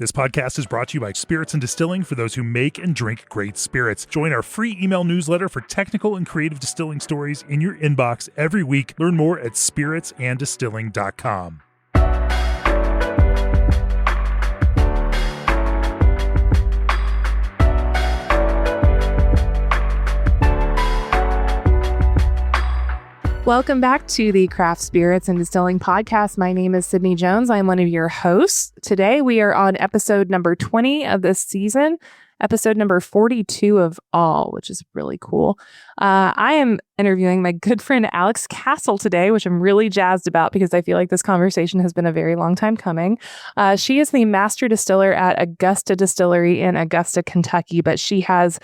This podcast is brought to you by Spirits and Distilling for those who make and drink great spirits. Join our free email newsletter for technical and creative distilling stories in your inbox every week. Learn more at spiritsanddistilling.com. Welcome back to the Craft Spirits and Distilling Podcast. My name is Sydney Jones. I'm one of your hosts. Today we are on episode number 20 of this season, episode number 42 of all, which is really cool. I am interviewing my good friend Alex Castle today, which I'm really jazzed about because I feel like this conversation has been a very long time coming. She is the master distiller at Augusta Distillery in Augusta, Kentucky, but she has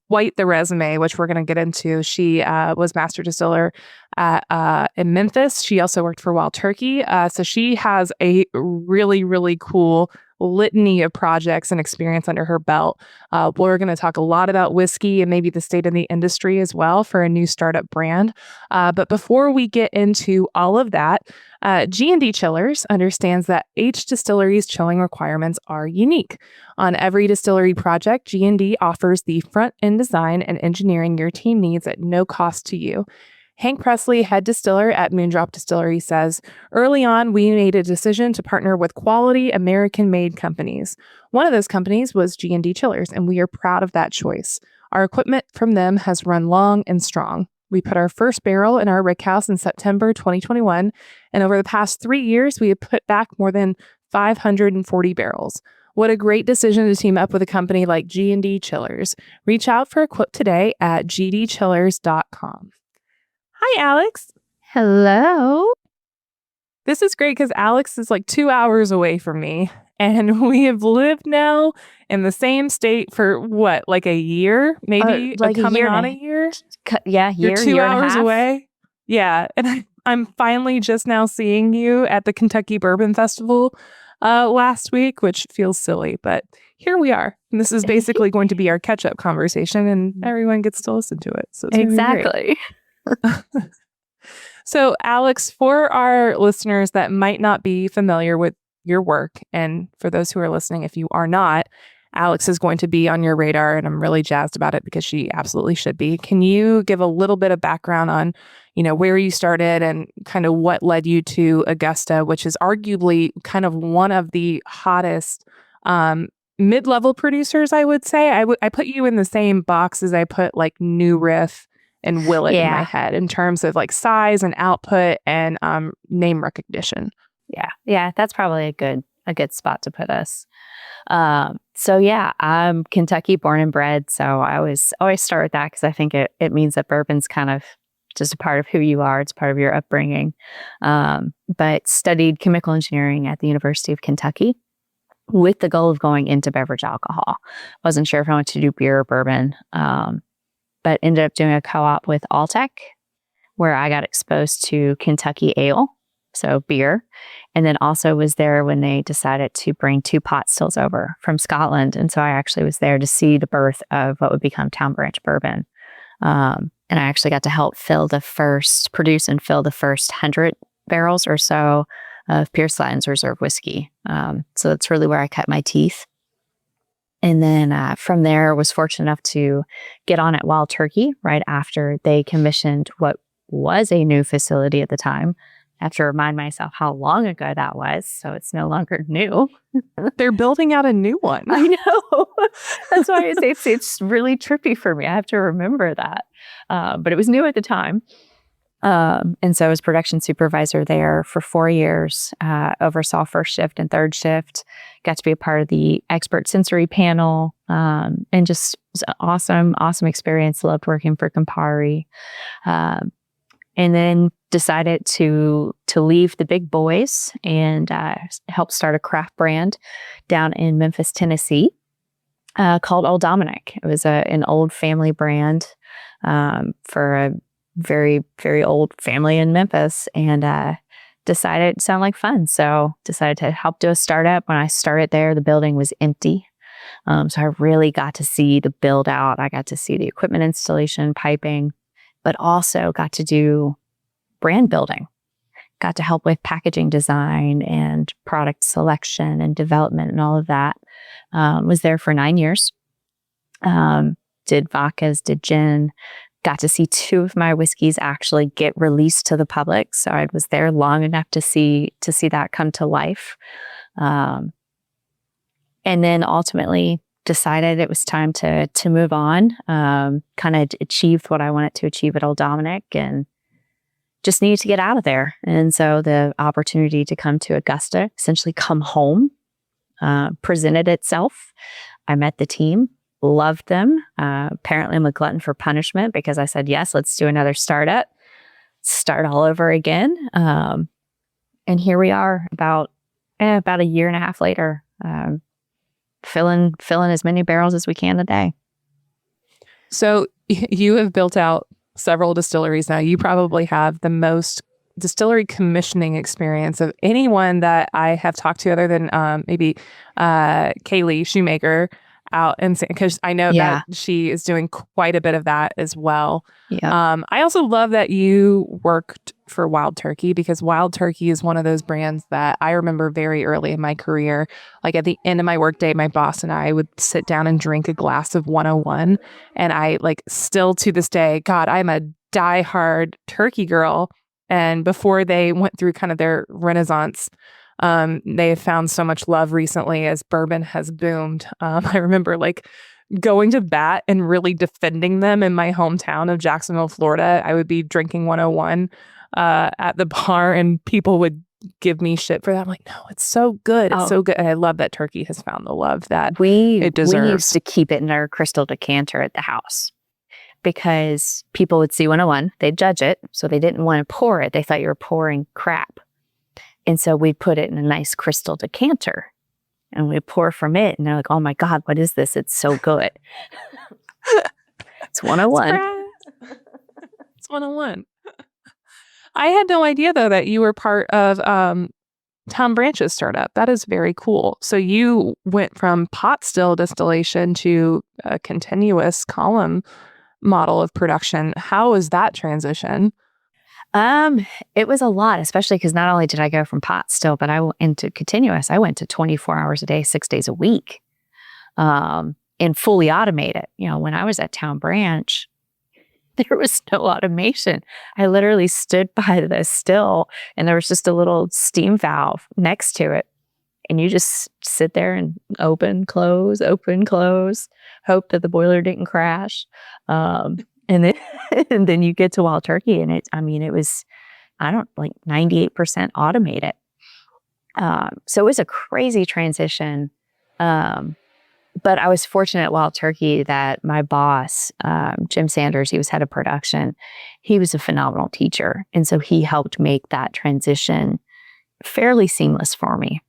quite the resume, which we're going to get into. She was master distiller in Memphis. She also worked for Wild Turkey. So she has a really, really cool litany of projects and experience under her belt. We're going to talk a lot about whiskey and maybe the state of the industry as well for a new startup brand. But before we get into all of that, G&D Chillers understands that each distillery's chilling requirements are unique. On every distillery project, G&D offers the front-end design and engineering your team needs at no cost to you. Hank Presley, head distiller at Moondrop Distillery, says, "Early on, we made a decision to partner with quality American-made companies. One of those companies was G&D Chillers, and we are proud of that choice. Our equipment from them has run long and strong. We put our first barrel in our rickhouse in September 2021, and over the past 3 years, we have put back more than 540 barrels. What a great decision to team up with a company like G&D Chillers. Reach out for a quote today at gdchillers.com. Hi, Alex. Hello. This is great because Alex is like 2 hours away from me. And we have lived now in the same state for what, like a year? Maybe like coming on a year? Yeah, You're 2 hours away. Yeah. And I'm finally just now seeing you at the Kentucky Bourbon Festival last week, which feels silly, but here we are. And this is basically going to be our catch-up conversation, and everyone gets to listen to it. So it's exactly. So, Alex, for our listeners that might not be familiar with your work, and for those who are listening, if you are not, Alex is going to be on your radar, and I'm really jazzed about it because she absolutely should be. Can you give a little bit of background on, where you started and kind of what led you to Augusta, which is arguably kind of one of the hottest mid-level producers, I would say. I put you in the same box as I put like New Riff and Willet in my head in terms of like size and output and name recognition. Yeah, that's probably a good spot to put us. So yeah, I'm Kentucky born and bred. So I always start with that because I think it means that bourbon's kind of just a part of who you are. It's part of your upbringing. But studied chemical engineering at the University of Kentucky with the goal of going into beverage alcohol. Wasn't sure if I wanted to do beer or bourbon. But ended up doing a co-op with Alltech, where I got exposed to Kentucky ale, so beer, and then also was there when they decided to bring 2 pot stills over from Scotland. And so I actually was there to see the birth of what would become Town Branch Bourbon. And I actually got to help produce and fill the first 100 barrels or so of Pierce Slatton's Reserve whiskey. So that's really where I cut my teeth. And then from there, was fortunate enough to get on at Wild Turkey right after they commissioned what was a new facility at the time. I have to remind myself how long ago that was, so it's no longer new. They're building out a new one. I know. That's why it's really trippy for me. I have to remember that. But it was new at the time. And so I was production supervisor there for 4 years, oversaw first shift and third shift, got to be a part of the expert sensory panel, and just was an awesome experience. Loved working for Campari. And then decided to leave the big boys and help start a craft brand down in Memphis, Tennessee, called Old Dominick. It was an old family brand for a very, very old family in Memphis, and decided it sounded like fun. So decided to help do a startup. When I started there, the building was empty. So I really got to see the build out. I got to see the equipment installation, piping, but also got to do brand building got to help with packaging design and product selection and development and all of that. Was there for 9 years. Did vodkas, did gin, got to see 2 of my whiskeys actually get released to the public. So I was there long enough to see that come to life. And then ultimately decided it was time to move on, kind of achieved what I wanted to achieve at Old Dominick and just needed to get out of there. And so the opportunity to come to Augusta, essentially come home, presented itself. I met the team, loved them. Apparently I'm a glutton for punishment because I said, yes, let's do another startup, start all over again. And here we are about a year and a half later, filling as many barrels as we can a day. So you have built out several distilleries now. You probably have the most distillery commissioning experience of anyone that I have talked to, other than maybe Kaylee Shoemaker out, and because I know that she is doing quite a bit of that as well. Yeah. I also love that you worked for Wild Turkey, because Wild Turkey is one of those brands that I remember very early in my career. Like at the end of my workday, my boss and I would sit down and drink a glass of 101. And I still to this day, God, I'm a diehard turkey girl. And before they went through kind of their renaissance, they have found so much love recently as bourbon has boomed. I remember going to bat and really defending them in my hometown of Jacksonville, Florida. I would be drinking 101 at the bar and people would give me shit for that. I'm like, no, it's so good. It's so good. And I love that turkey has found the love that it deserves. We used to keep it in our crystal decanter at the house because people would see 101, they'd judge it. So they didn't want to pour it. They thought you were pouring crap. And so we'd put it in a nice crystal decanter and we'd pour from it. And they're like, oh my God, what is this? It's so good. It's 101. It's 101. I had no idea, though, that you were part of Tom Branch's startup. That is very cool. So you went from pot still distillation to a continuous column model of production. How was that transition? It was a lot, especially because not only did I go from pot still, but I went into continuous. I went to 24 hours a day, 6 days a week, and fully automated. When I was at Town Branch, there was no automation. I literally stood by the still and there was just a little steam valve next to it. And you just sit there and open, close, hope that the boiler didn't crash. And then you get to Wild Turkey and it was, 98% automated. So it was a crazy transition. But I was fortunate at Wild Turkey that my boss, Jim Sanders, he was head of production. He was a phenomenal teacher. And so he helped make that transition fairly seamless for me.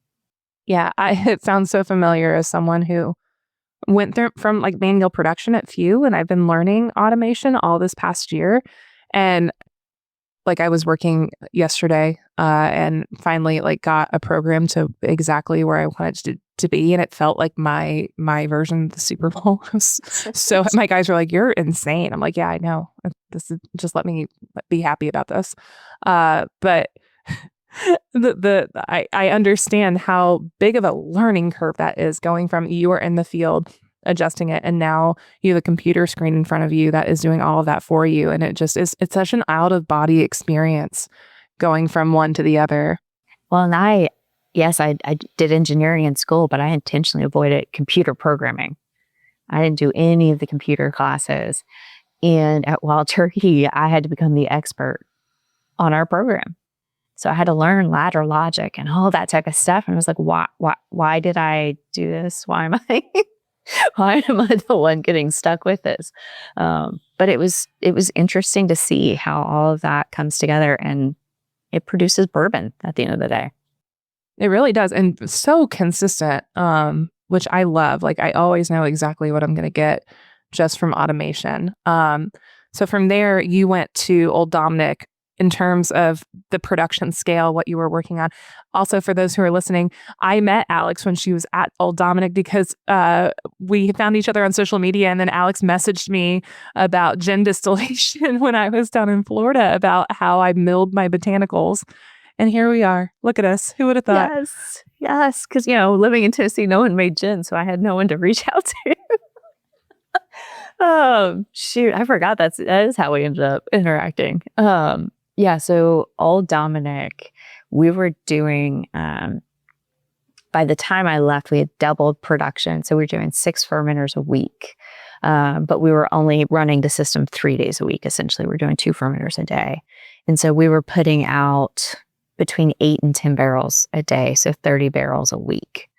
Yeah, it sounds so familiar as someone who went through from manual production at Few, and I've been learning automation all this past year. And I was working yesterday and finally got a program to exactly where I wanted to be, and it felt like my version of the Super Bowl. So my guys were like, "You're insane." I'm like, "Yeah, I know. This is just let me be happy about this." But I understand how big of a learning curve that is, going from you were in the field adjusting it, and now you have a computer screen in front of you that is doing all of that for you, and it's such an out of body experience going from one to the other. Well, and I did engineering in school, but I intentionally avoided computer programming. I didn't do any of the computer classes. And at Wild Turkey, I had to become the expert on our program. So I had to learn ladder logic and all that type of stuff. And I was like, why did I do this? Why am I the one getting stuck with this? But it was interesting to see how all of that comes together and it produces bourbon at the end of the day. It really does. And so consistent, which I love. I always know exactly what I'm going to get just from automation. So from there, you went to Old Dominick in terms of the production scale, what you were working on. Also, for those who are listening, I met Alex when she was at Old Dominick because we found each other on social media, and then Alex messaged me about gin distillation when I was down in Florida about how I milled my botanicals. And here we are. Look at us. Who would have thought? Yes. Because, living in Tennessee, no one made gin, so I had no one to reach out to. Oh, shoot. I forgot that is how we ended up interacting. So Old Dominick, we were doing, by the time I left, we had doubled production. So we were doing 6 fermenters a week. But we were only running the system 3 days a week. Essentially, we're doing 2 fermenters a day. And so we were putting out between 8 and 10 barrels a day. So 30 barrels a week.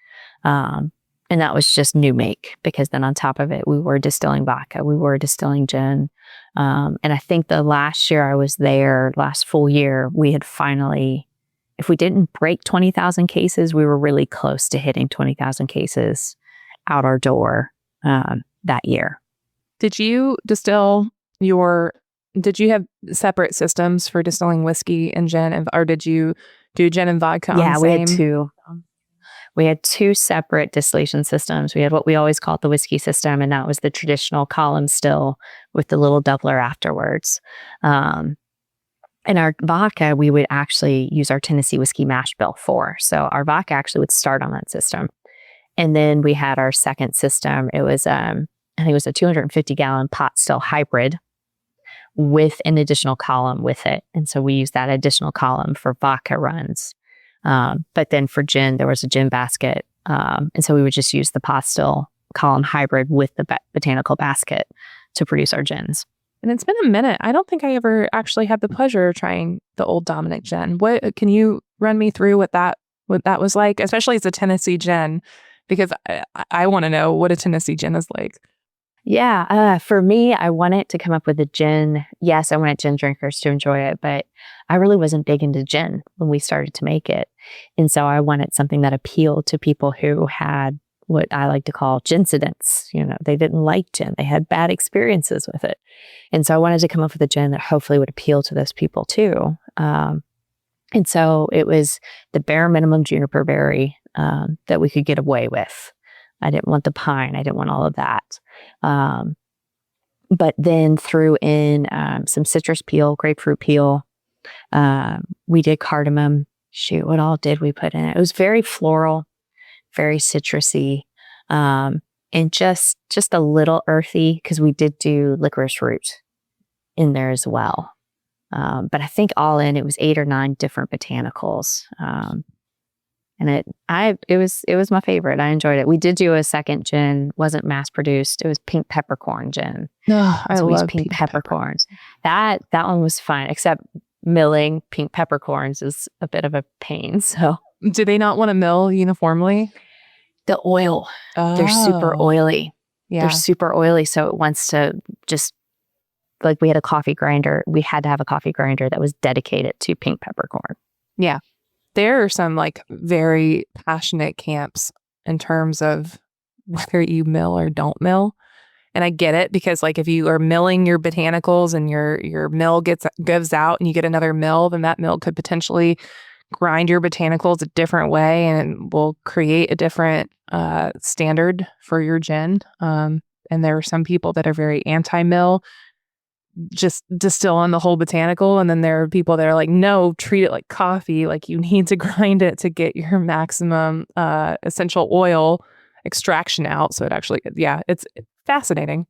And that was just new make, because then on top of it, we were distilling vodka, we were distilling gin. And I think the last year I was there, last full year, we had finally, if we didn't break 20,000 cases, we were really close to hitting 20,000 cases out our door that year. Did you have separate systems for distilling whiskey and gin, or did you do gin and vodka on the same? We had two. We had 2 separate distillation systems. We had what we always called the whiskey system, and that was the traditional column still with the little doubler afterwards. And our vodka, we would actually use our Tennessee whiskey mash bill for. So our vodka actually would start on that system. And then we had our second system. It was, I think it was a 250-gallon pot still hybrid with an additional column with it. And so we used that additional column for vodka runs. But then for gin, there was a gin basket. And so we would just use the pot still column hybrid with the botanical basket to produce our gins. And it's been a minute. I don't think I ever actually had the pleasure of trying the Old Dominick gin. What can you run me through what that was like, especially as a Tennessee gin? Because I want to know what a Tennessee gin is like. Yeah. For me, I wanted to come up with a gin. Yes, I wanted gin drinkers to enjoy it, but I really wasn't big into gin when we started to make it. And so I wanted something that appealed to people who had what I like to call gincidents. They didn't like gin. They had bad experiences with it. And so I wanted to come up with a gin that hopefully would appeal to those people too. And so it was the bare minimum juniper berry that we could get away with. I didn't want the pine. I didn't want all of that. But then threw in some citrus peel, grapefruit peel. We did cardamom. Shoot, what all did we put in it? It was very floral, very citrusy, and just a little earthy, because we did do licorice root in there as well. But I think all in, it was 8 or 9 different botanicals. And it was my favorite. I enjoyed it. We did do a second gin, wasn't mass produced. It was pink peppercorn gin. I love pink peppercorns. That one was fun, except milling pink peppercorns is a bit of a pain. So do they not want to mill uniformly? The oil, they're super oily. Yeah. They're super oily. So it wants to just, like, we had a coffee grinder. We had to have a coffee grinder that was dedicated to pink peppercorn. Yeah. There are some very passionate camps in terms of whether you mill or don't mill. And I get it, because if you are milling your botanicals and your mill gives out and you get another mill, then that mill could potentially grind your botanicals a different way and will create a different standard for your gin. And there are some people that are very anti-mill, just distill on the whole botanical. And then there are people that are like, no, treat it like coffee. You need to grind it to get your maximum essential oil extraction out. So it actually, it's fascinating.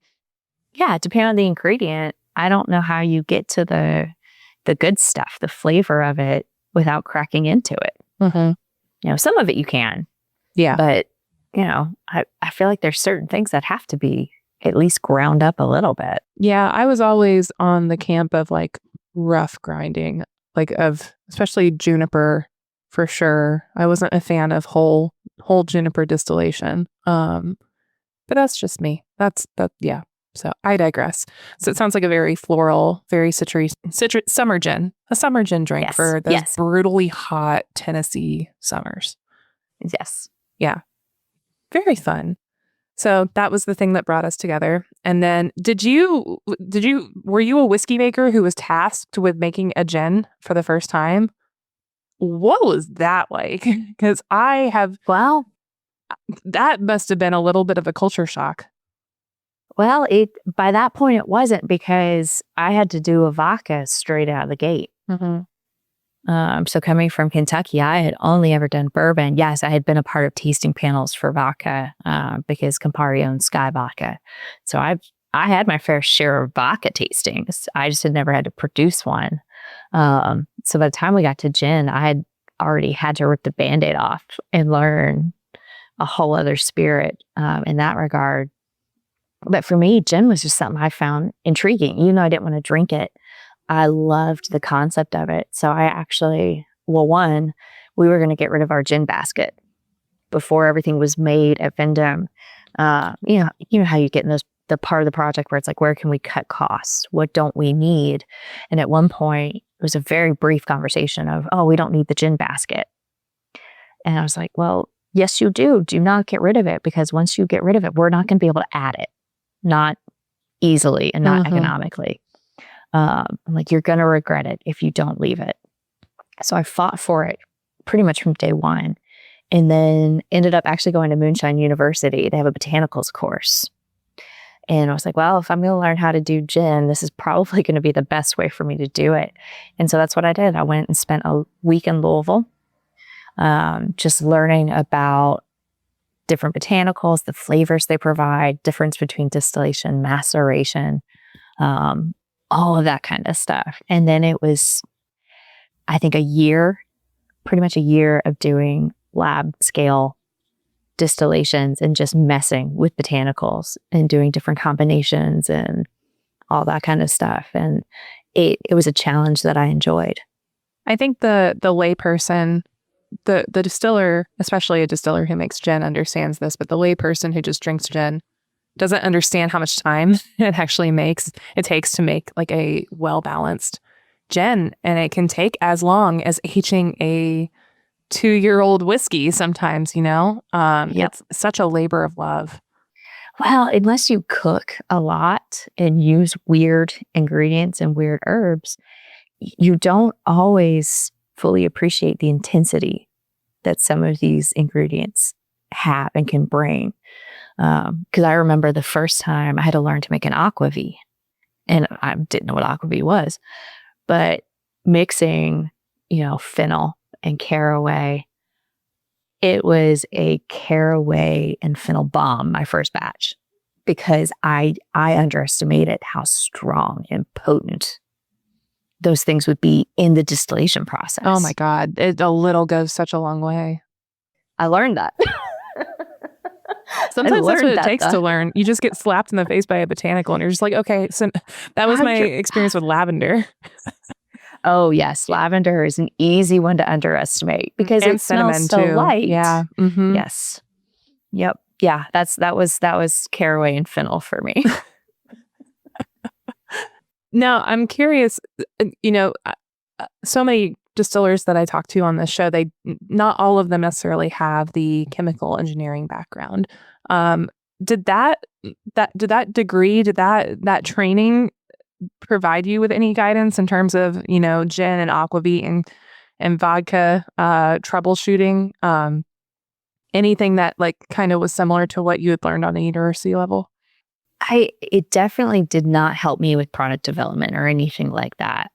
Yeah, depending on the ingredient, I don't know how you get to the good stuff, the flavor of it, without cracking into it. Mm-hmm. Some of it you can. Yeah. But, I feel like there's certain things that have to be at least ground up a little bit. Yeah, I was always on the camp of rough grinding, of especially juniper for sure. I wasn't a fan of whole juniper distillation. But that's just me. Yeah. So I digress. So it sounds like a very floral, very citrus summer gin, a summer gin drink for those brutally hot Tennessee summers. Yes. Yeah. Very fun. So that was the thing that brought us together. And then were you a whiskey maker who was tasked with making a gin for the first time? What was that like? Because that must have been a little bit of a culture shock. Well, by that point it wasn't, because I had to do a vodka straight out of the gate. Mm-hmm. So coming from Kentucky, I had only ever done bourbon. Yes, I had been a part of tasting panels for vodka because Campari owns Sky Vodka. So I had my fair share of vodka tastings. I just had never had to produce one. So by the time we got to gin, I had already had to rip the Band-Aid off and learn a whole other spirit in that regard. But for me, gin was just something I found intriguing. Even though I didn't want to drink it, I loved the concept of it. So I actually, one, we were going to get rid of our gin basket before everything was made at Vendome. You know how you get in the part of the project where it's like, where can we cut costs? What don't we need? And at one point, it was a very brief conversation of, oh, we don't need the gin basket. And I was like, well, yes, you do. Do not get rid of it, because once you get rid of it, we're not going to be able to add it. Not easily and not economically. Like, you're going to regret it if you don't leave it. So I fought for it pretty much from day one, and then ended up actually going to Moonshine University. They have a botanicals course. And I was like, well, if I'm going to learn how to do gin, this is probably going to be the best way for me to do it. And so that's what I did. I went and spent a week in Louisville, just learning about different botanicals, the flavors they provide, difference between distillation, maceration, all of that kind of stuff. And then it was, I think, pretty much a year of doing lab scale distillations and just messing with botanicals and doing different combinations and all that kind of stuff. And it was a challenge that I enjoyed. I think the layperson, the distiller, especially a distiller who makes gin, understands this, but the layperson who just drinks gin doesn't understand how much time it actually takes to make like a well-balanced gin. And it can take as long as aging a 2-year-old whiskey sometimes, It's such a labor of love. Well, unless you cook a lot and use weird ingredients and weird herbs, you don't always fully appreciate the intensity that some of these ingredients have and can bring. Because I remember the first time I had to learn to make an aquavit, and I didn't know what aquavit was, but mixing, fennel and caraway, it was a caraway and fennel bomb, my first batch, because I underestimated how strong and potent those things would be in the distillation process. Oh my God. A little goes such a long way. I learned that. Sometimes that's what it takes to learn. You just get slapped in the face by a botanical and you're just like, okay, so that was my experience with lavender. Oh yes, lavender is an easy one to underestimate because it smells so light. Yeah. Mm-hmm. Yes. Yep. Yeah. That was caraway and fennel for me. Now, I'm curious, so many distillers that I talk to on this show, not all of them necessarily have the chemical engineering background. Did that degree, that training provide you with any guidance in terms of, gin and aquavit and vodka troubleshooting? Anything that like kind of was similar to what you had learned on a university level? It definitely did not help me with product development or anything like that.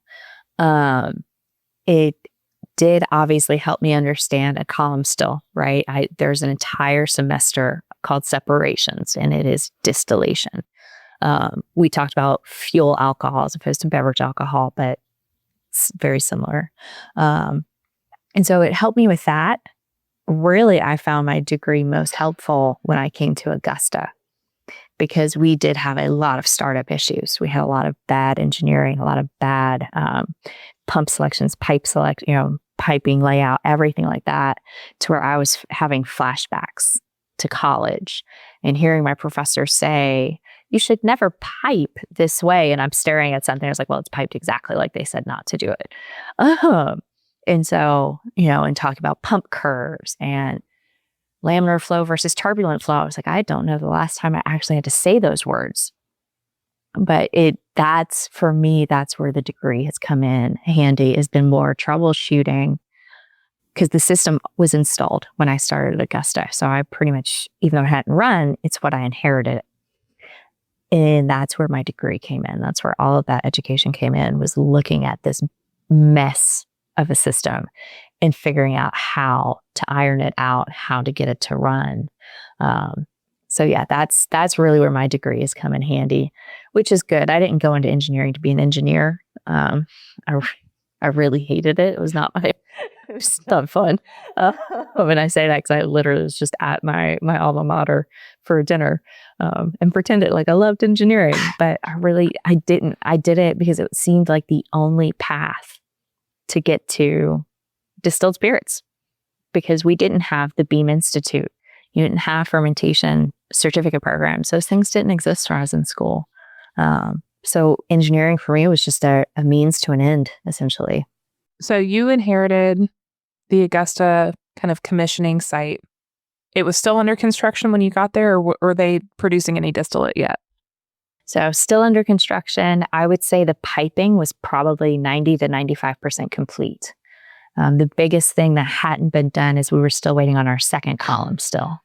It did obviously help me understand a column still, right? There's an entire semester called separations, and it is distillation. We talked about fuel alcohol as opposed to beverage alcohol, but it's very similar. And so it helped me with that. Really, I found my degree most helpful when I came to Augusta, because we did have a lot of startup issues. We had a lot of bad engineering, a lot of bad pump selections, piping layout, everything like that, to where I was having flashbacks to college and hearing my professor say, you should never pipe this way. And I'm staring at something. I was like, well, it's piped exactly like they said not to do it. And so, and talking about pump curves and laminar flow versus turbulent flow. I was like, I don't know the last time I actually had to say those words. But for me, that's where the degree has come in handy, has been more troubleshooting, because the system was installed when I started at Augusta. So I pretty much, even though I hadn't run, it's what I inherited. And that's where my degree came in. That's where all of that education came in, was looking at this mess of a system and figuring out how to iron it out, how to get it to run. So yeah, that's really where my degree has come in handy, which is good. I didn't go into engineering to be an engineer. I really hated it. It was not it was not fun. When I say that, because I literally was just at my alma mater for dinner and pretended like I loved engineering, but I didn't. I did it because it seemed like the only path to get to distilled spirits, because we didn't have the Beam Institute. You didn't have fermentation certificate programs. Those things didn't exist when I was in school. So engineering for me was just a means to an end, essentially. So you inherited the Augusta kind of commissioning site. It was still under construction when you got there, or were they producing any distillate yet? So still under construction. I would say the piping was probably 90 to 95% complete. The biggest thing that hadn't been done is we were still waiting on our second column still.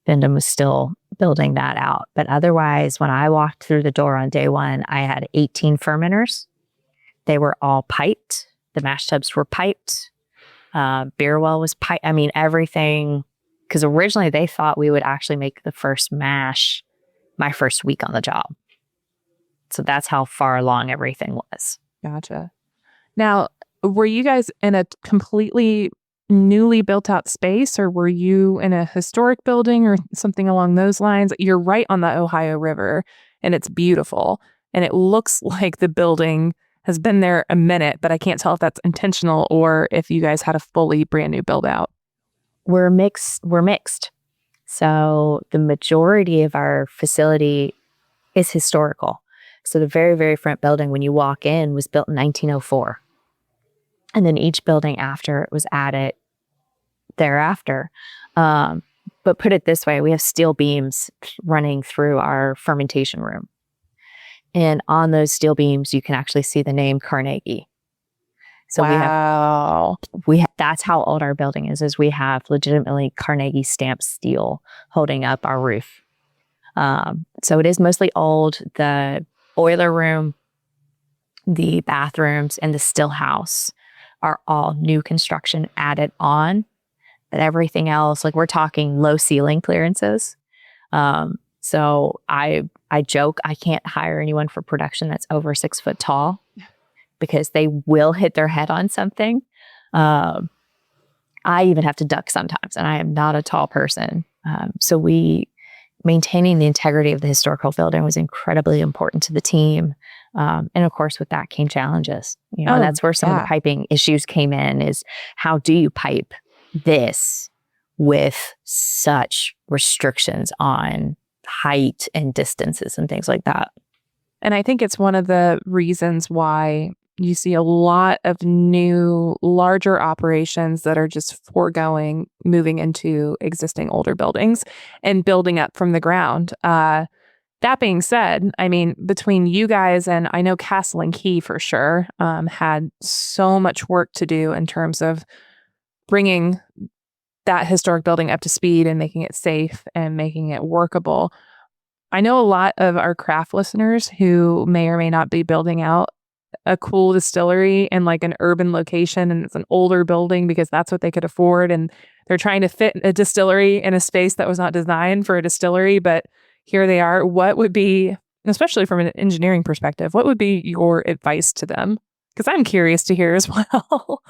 Bendham was still building that out. But otherwise, when I walked through the door on day one, I had 18 fermenters. They were all piped. The mash tubs were piped. Beer well was piped. I mean, everything, because originally they thought we would actually make the first mash my first week on the job. So that's how far along everything was. Gotcha. Now, were you guys in a completely newly built out space, or were you in a historic building or something along those lines? You're right on the Ohio River, and it's beautiful. And it looks like the building has been there a minute, but I can't tell if that's intentional or if you guys had a fully brand new build out. We're mixed. So the majority of our facility is historical. So the very, very front building, when you walk in, was built in 1904. And then each building after it was added thereafter. But put it this way, we have steel beams running through our fermentation room. And on those steel beams, you can actually see the name Carnegie. So wow. we have that's how old our building is we have legitimately Carnegie stamped steel holding up our roof. So it is mostly old. The boiler room, the bathrooms, and the still house are all new construction added on. But everything else, like we're talking low ceiling clearances. So I joke I can't hire anyone for production that's over 6 foot tall because they will hit their head on something. I even have to duck sometimes, and I am not a tall person. So maintaining the integrity of the historical building was incredibly important to the team. And of course, with that came challenges. And that's where some of the piping issues came in, is how do you pipe this with such restrictions on height and distances and things like that. And I think it's one of the reasons why you see a lot of new, larger operations that are just foregoing moving into existing older buildings and building up from the ground. That being said, I mean, between you guys and I know Castle and Key for sure had so much work to do in terms of bringing that historic building up to speed and making it safe and making it workable. I know a lot of our craft listeners who may or may not be building out a cool distillery in like an urban location, and it's an older building because that's what they could afford, and they're trying to fit a distillery in a space that was not designed for a distillery, but here they are. What would be, especially from an engineering perspective, what would be your advice to them? Because I'm curious to hear as well.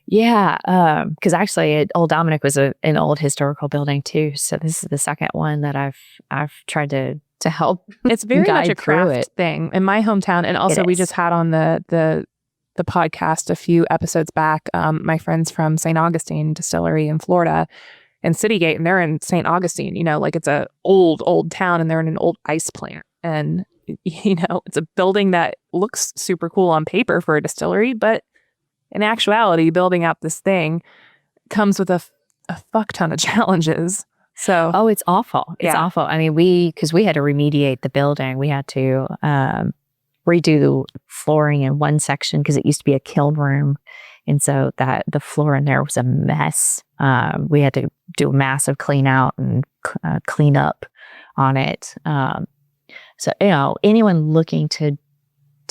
Yeah, because actually, Old Dominick was an old historical building too. So this is the second one that I've tried to help. It's very much a craft thing in my hometown, and also we just had on the podcast a few episodes back. My friends from St. Augustine Distillery in Florida and Citygate, and they're in St. Augustine. Like it's a old town, and they're in an old ice plant, and it's a building that looks super cool on paper for a distillery, but in actuality, building out this thing comes with a fuck ton of challenges. So, it's awful. It's awful. I mean, because we had to remediate the building. We had to redo flooring in one section because it used to be a kiln room. And so that the floor in there was a mess. We had to do a massive clean out and clean up on it. So, anyone looking to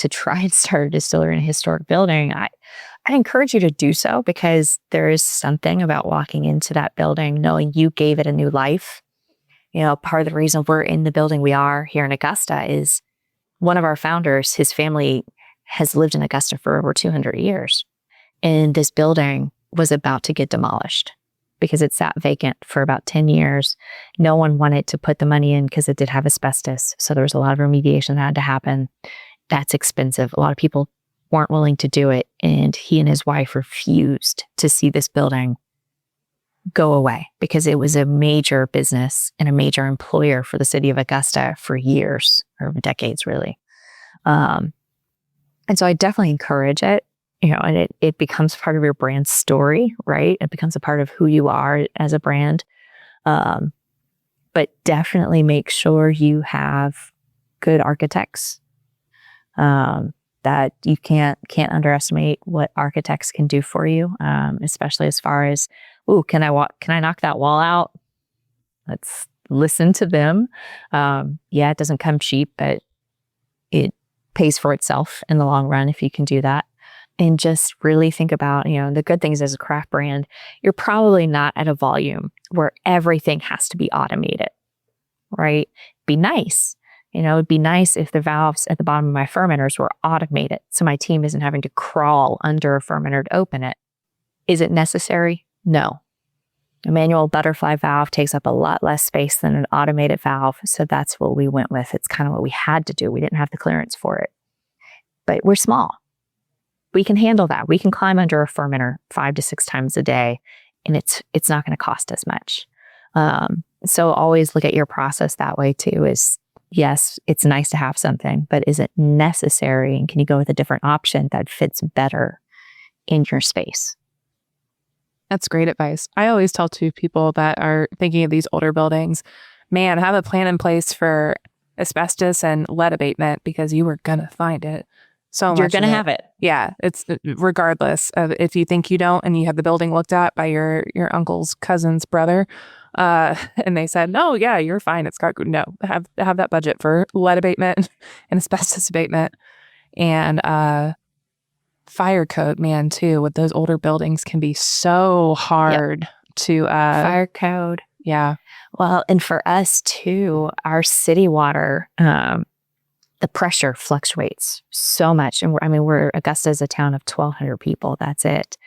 try and start a distillery in a historic building, I encourage you to do so, because there is something about walking into that building, knowing you gave it a new life. Part of the reason we're in the building we are here in Augusta is one of our founders, his family has lived in Augusta for over 200 years. And this building was about to get demolished because it sat vacant for about 10 years. No one wanted to put the money in because it did have asbestos. So there was a lot of remediation that had to happen. That's expensive. A lot of people weren't willing to do it. And he and his wife refused to see this building go away because it was a major business and a major employer for the city of Augusta for years, or decades, really. And so I definitely encourage it, and it becomes part of your brand story, right? It becomes a part of who you are as a brand. But definitely make sure you have good architects. That you can't underestimate what architects can do for you, especially as far as, can I knock that wall out? Let's listen to them. It doesn't come cheap, but it pays for itself in the long run if you can do that. And just really think about, the good things as a craft brand, you're probably not at a volume where everything has to be automated, right? Be nice. It'd be nice if the valves at the bottom of my fermenters were automated so my team isn't having to crawl under a fermenter to open it. Is it necessary? No. A manual butterfly valve takes up a lot less space than an automated valve, so that's what we went with. It's kind of what we had to do. We didn't have the clearance for it. But we're small. We can handle that. We can climb under a fermenter 5 to 6 times a day, and it's not going to cost us much. So always look at your process that way too, is yes, it's nice to have something, but is it necessary? And can you go with a different option that fits better in your space? That's great advice. I always tell people that are thinking of these older buildings, man, have a plan in place for asbestos and lead abatement, because you were going to find it. So you're going to have it. Yeah. It's regardless of if you think you don't, and you have the building looked at by your uncle's cousin's brother. And they said, no, yeah, you're fine. It's got have that budget for lead abatement and asbestos abatement, and fire code, man, too. With those older buildings can be so hard to fire code. Yeah. Well, and for us too, our city water, the pressure fluctuates so much, and we're Augusta is a town of 1,200 people. That's it.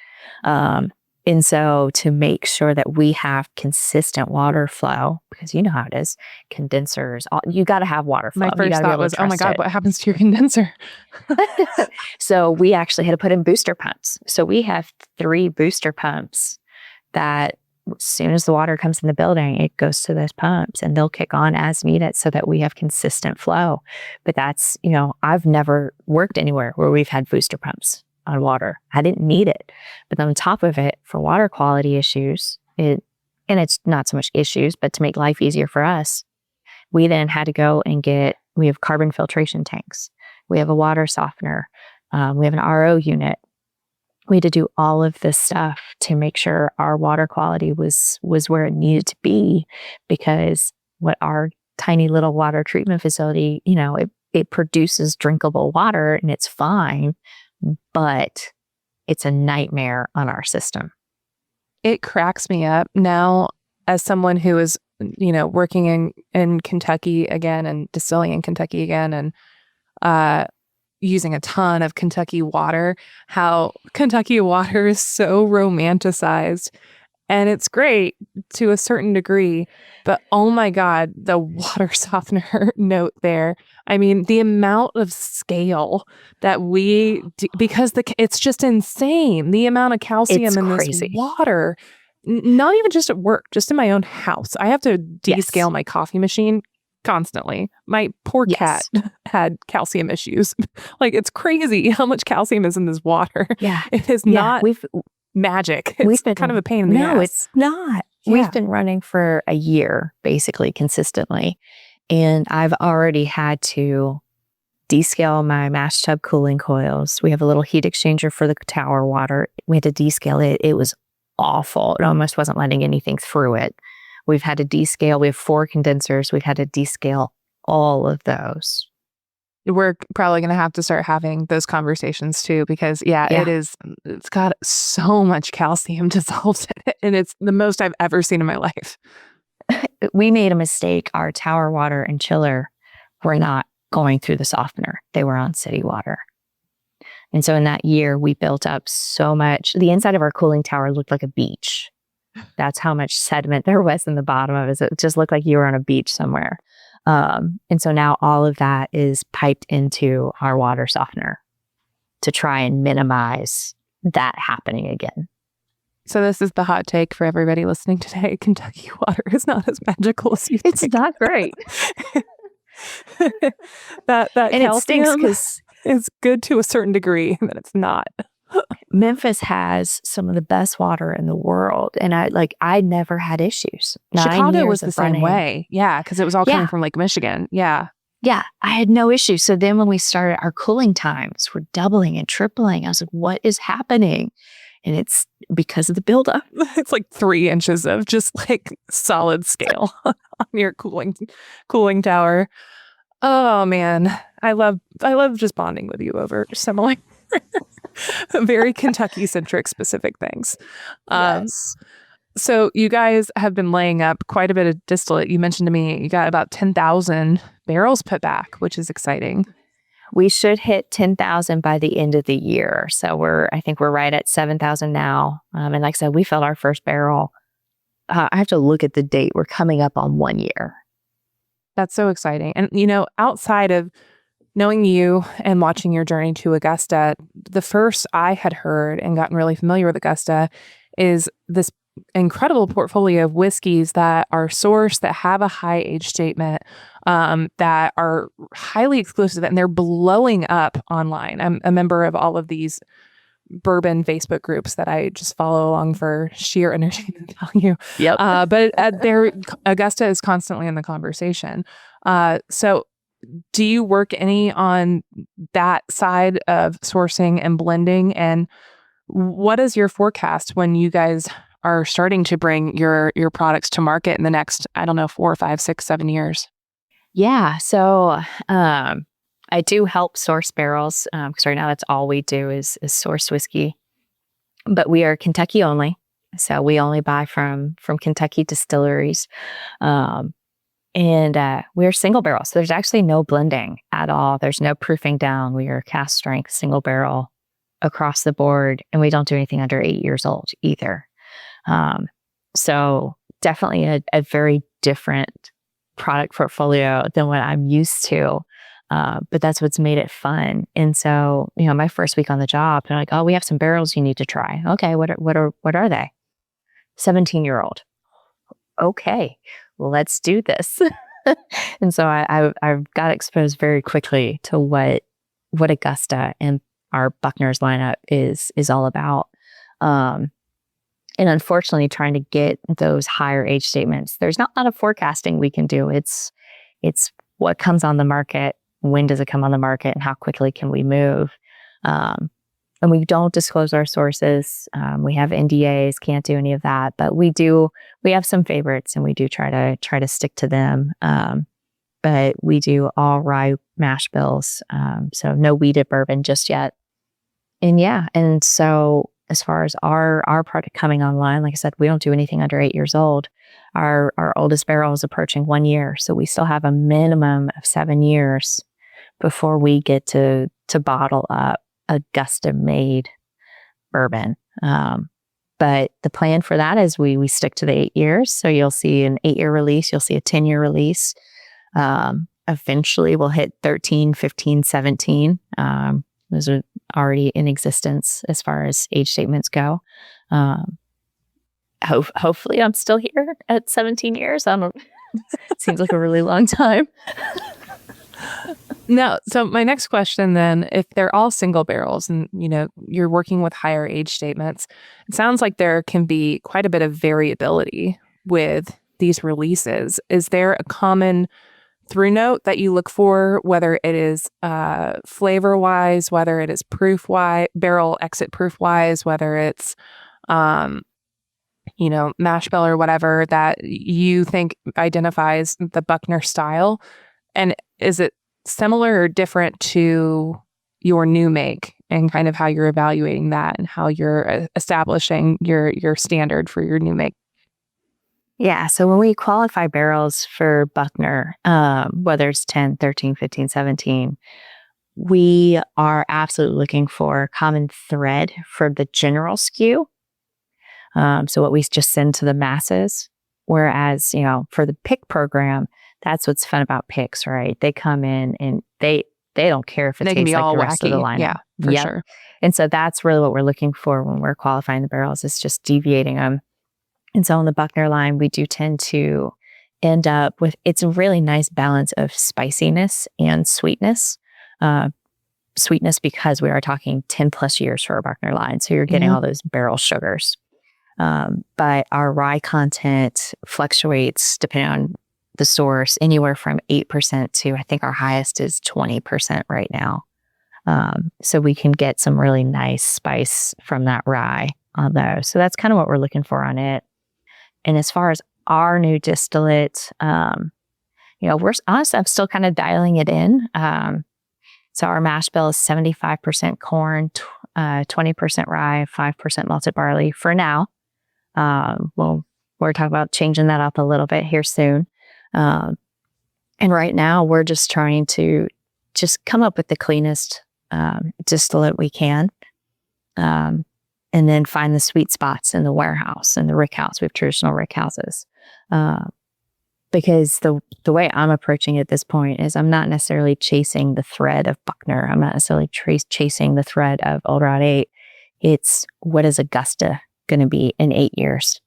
And so to make sure that we have consistent water flow, because you know how it is, condensers, you got to have water flow. My first thought was, oh my God, what happens to your condenser? So we actually had to put in booster pumps. So we have 3 booster pumps that as soon as the water comes in the building, it goes to those pumps and they'll kick on as needed so that we have consistent flow. But that's, I've never worked anywhere where we've had booster pumps on water. I didn't need it. But on top of it, for water quality issues, and it's not so much issues, but to make life easier for us, we then had to go and we have carbon filtration tanks. We have a water softener. We have an RO unit. We had to do all of this stuff to make sure our water quality was where it needed to be, because what our tiny little water treatment facility, it produces drinkable water and it's fine, but it's a nightmare on our system. It cracks me up now as someone who is, working in Kentucky again and distilling in Kentucky again, and using a ton of Kentucky water, how Kentucky water is so romanticized. And it's great to a certain degree, but oh my God, the water softener note there. The amount of scale that we do, because it's just insane. The amount of calcium in this water, not even just at work, just in my own house. I have to descale my coffee machine constantly. My poor cat had calcium issues. It's crazy how much calcium is in this water. Yeah. It is not magic. It's kind of a pain in the ass. No, it's not. Yeah. We've been running for a year, basically, consistently. And I've already had to descale my mash tub cooling coils. We have a little heat exchanger for the tower water. We had to descale it. It was awful. It almost wasn't letting anything through it. We've had to descale. We have 4 condensers. We've had to descale all of those. We're probably going to have to start having those conversations too, because it's got so much calcium dissolved in it, and it's the most I've ever seen in my life. We made a mistake. Our tower water and chiller were not going through the softener. They were on city water. And so in that year, we built up so much. The inside of our cooling tower looked like a beach. That's how much sediment there was in the bottom of it. It just looked like you were on a beach somewhere. And so now all of that is piped into our water softener to try and minimize that happening again. So this is the hot take for everybody listening today. Kentucky water is not as magical as you think. It's not great. that and calcium it stinks because is good to a certain degree, but it's not. Memphis has some of the best water in the world, and I never had issues. Chicago was the same way, because it was all coming from Lake Michigan. Yeah, I had no issues. So then when we started, our cooling times were doubling and tripling. I was like, "What is happening?" And it's because of the buildup. It's like 3 inches of just like solid scale on your cooling tower. Oh man, I love just bonding with you over similar. Very Kentucky-centric specific things. Yes. So you guys have been laying up quite a bit of distillate. You mentioned to me you got about 10,000 barrels put back, which is exciting. We should hit 10,000 by the end of the year. So I think we're right at 7,000 now. And like I said, we filled our first barrel. I have to look at the date. We're coming up on 1 year. That's so exciting. And, outside of knowing you and watching your journey to Augusta, the first I had heard and gotten really familiar with Augusta is this incredible portfolio of whiskeys that are sourced, that have a high age statement, that are highly exclusive, and they're blowing up online. I'm a member of all of these bourbon Facebook groups that I just follow along for sheer entertainment value. Yep. But Augusta is constantly in the conversation. So do you work any on that side of sourcing and blending? And what is your forecast when you guys are starting to bring your products to market in the next, 4, 5, 6, 7 years? Yeah. So I do help source barrels because right now that's all we do is source whiskey. But we are Kentucky only. So we only buy from Kentucky distilleries. And we're single barrel. So there's actually no blending at all. There's no proofing down. We are cast strength single barrel across the board. And we don't do anything under 8 years old either. So definitely a very different product portfolio than what I'm used to. But that's what's made it fun. And so, my first week on the job, they're like, "Oh, we have some barrels you need to try." Okay, what are they? 17-year-old. Okay, well, let's do this. And so I got exposed very quickly to what Augusta and our Buckner's lineup is all about. And unfortunately, trying to get those higher age statements, there's not a lot of forecasting we can do. It's what comes on the market, when does it come on the market, and how quickly can we move? And we don't disclose our sources. We have NDAs, can't do any of that. But we have some favorites, and we do try to stick to them. But we do all rye mash bills, so no wheated bourbon just yet. And so as far as our product coming online, like I said, we don't do anything under 8 years old. Our oldest barrel is approaching 1 year, so we still have a minimum of 7 years before we get to bottle up Augusta-made bourbon. But the plan for that is we stick to the 8 years. So you'll see an 8-year release, you'll see a 10-year release. Eventually we'll hit 13, 15, 17. Those are already in existence as far as age statements go. Hopefully I'm still here at 17 years. It seems like a really long time. No. So my next question then, if they're all single barrels and, you're working with higher age statements, it sounds like there can be quite a bit of variability with these releases. Is there a common through note that you look for, whether it is flavor-wise, whether it is proof-wise, barrel exit proof-wise, whether it's, mash bill or whatever that you think identifies the Buckner style? And is it similar or different to your new make, and kind of how you're evaluating that and how you're establishing your standard for your new make? Yeah. So when we qualify barrels for Buckner, whether it's 10, 13, 15, 17, we are absolutely looking for a common thread for the general SKU. So what we just send to the masses. Whereas, for the pick program, that's what's fun about picks, right? They come in and they don't care if it They can tastes be like all the rest of the wacky. lineup. Yeah, for sure. And so that's really what we're looking for when we're qualifying the barrels, is just deviating them. And so on the Buckner line, we do tend to end up with, it's a really nice balance of spiciness and sweetness. Sweetness because we are talking 10 plus years for our Buckner line. So you're getting all those barrel sugars. But our rye content fluctuates depending on the source, anywhere from 8% to, I think our highest is 20% right now. So we can get some really nice spice from that rye on those. So that's kind of what we're looking for on it. And as far as our new distillate, we're honestly, I'm still kind of dialing it in. So our mash bill is 75% corn, 20% rye, 5% malted barley for now. We're talking about changing that up a little bit here soon. And right now we're just trying to just come up with the cleanest distillate we can. And then find the sweet spots in the warehouse and the rick house. We have traditional rick houses. Because the way I'm approaching it at this point is I'm not necessarily chasing the thread of Buckner. I'm not necessarily chasing the thread of Old Route 8. It's what is Augusta going to be in 8 years?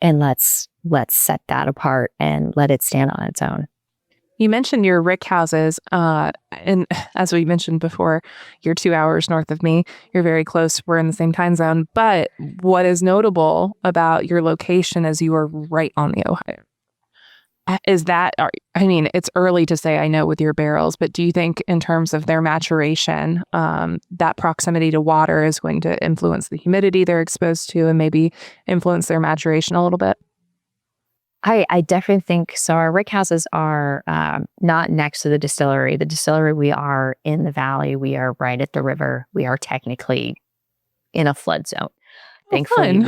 And let's set that apart and let it stand on its own. You mentioned your rick houses, and as we mentioned before, you're 2 hours north of me. You're very close. We're in the same time zone. But what is notable about your location is you are right on the Ohio. Is that, it's early to say, I know, with your barrels, but do you think in terms of their maturation, that proximity to water is going to influence the humidity they're exposed to and maybe influence their maturation a little bit? I definitely think so. Our rick houses are not next to the distillery. The distillery, we are in the valley. We are right at the river. We are technically in a flood zone. Thankfully,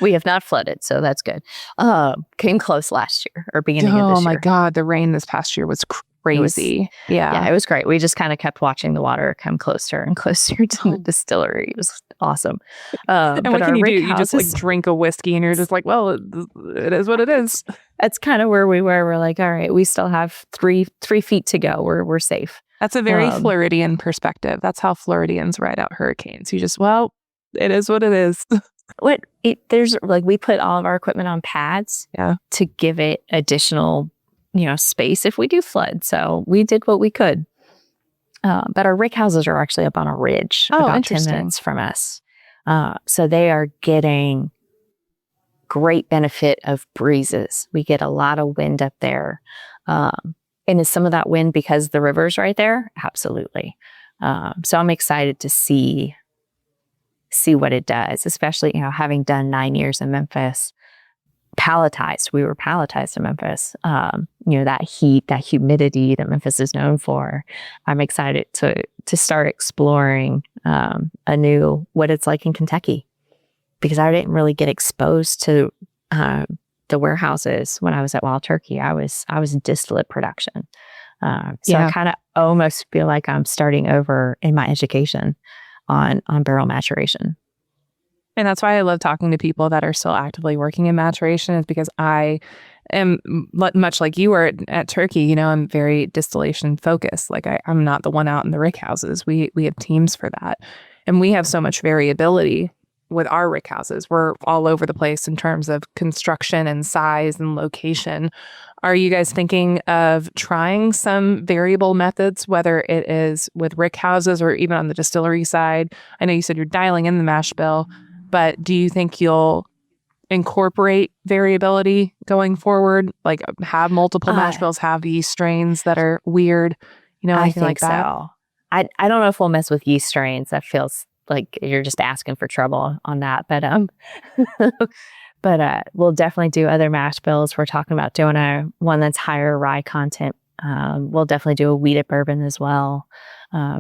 we have not flooded, so that's good. Came close last year or beginning of this year. Oh my God, the rain this past year was crazy. Yeah, it was great. We just kind of kept watching the water come closer and closer to the distillery. It was awesome. And what can you do? You just drink a whiskey and you're just like, well, it is what it is. That's kind of where we were. We're like, all right, we still have three feet to go. We're safe. That's a very Floridian perspective. That's how Floridians ride out hurricanes. You just, it is what it is. There's we put all of our equipment on pads to give it additional, space if we do flood. So we did what we could. But our rick houses are actually up on a ridge about 10 minutes from us. So they are getting great benefit of breezes. We get a lot of wind up there. And is some of that wind because the river's right there? Absolutely. So I'm excited to see what it does, especially, having done 9 years in Memphis, we were palletized in Memphis. That heat, that humidity that Memphis is known for. I'm excited to start exploring anew what it's like in Kentucky, because I didn't really get exposed to the warehouses when I was at Wild Turkey. I was in distillate production. I kind of almost feel like I'm starting over in my education on barrel maturation. And that's why I love talking to people that are still actively working in maturation, is because I am much like you were at Turkey. I'm very distillation focused. Like I'm not the one out in the rick houses. We have teams for that. And we have so much variability with our rick houses. We're all over the place in terms of construction and size and location. Are you guys thinking of trying some variable methods, whether it is with rick houses or even on the distillery side? I know you said you're dialing in the mash bill, but do you think you'll incorporate variability going forward? Like have multiple mash bills, have yeast strains that are weird, anything like that? So. I don't know if we'll mess with yeast strains. That feels like you're just asking for trouble on that. But but we'll definitely do other mash bills. We're talking about doing one that's higher rye content We'll definitely do a wheated bourbon as well.